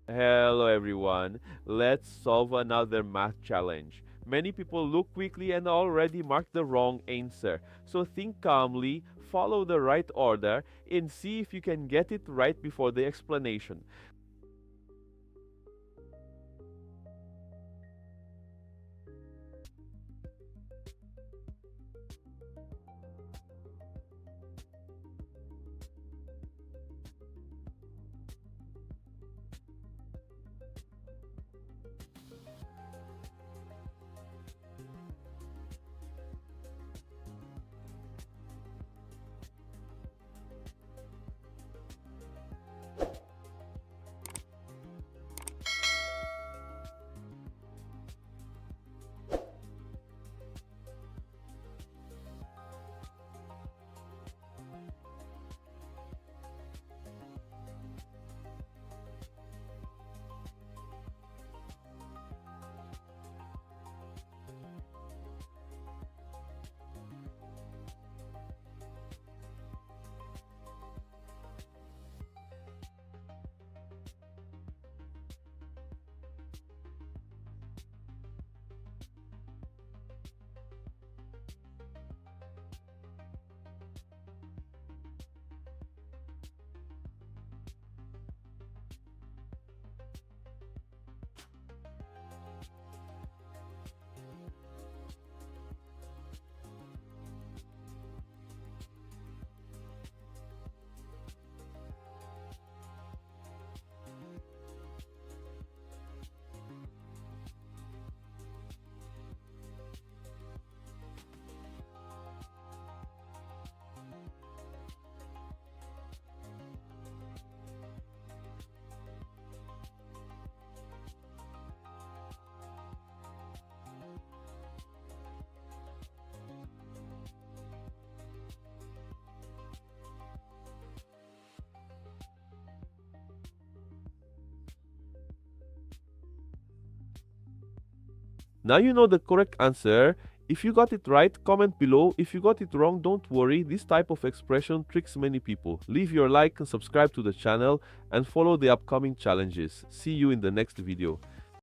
Hello everyone, let's solve another math challenge. Many people look quickly and already mark the wrong answer. So think calmly, follow the right order, and see if you can get it right before the explanation. Now you know the correct answer. If you got it right, comment below. If you got it wrong, don't worry. This type of expression tricks many people. Leave your like and subscribe to the channel and follow the upcoming challenges. See you in the next video.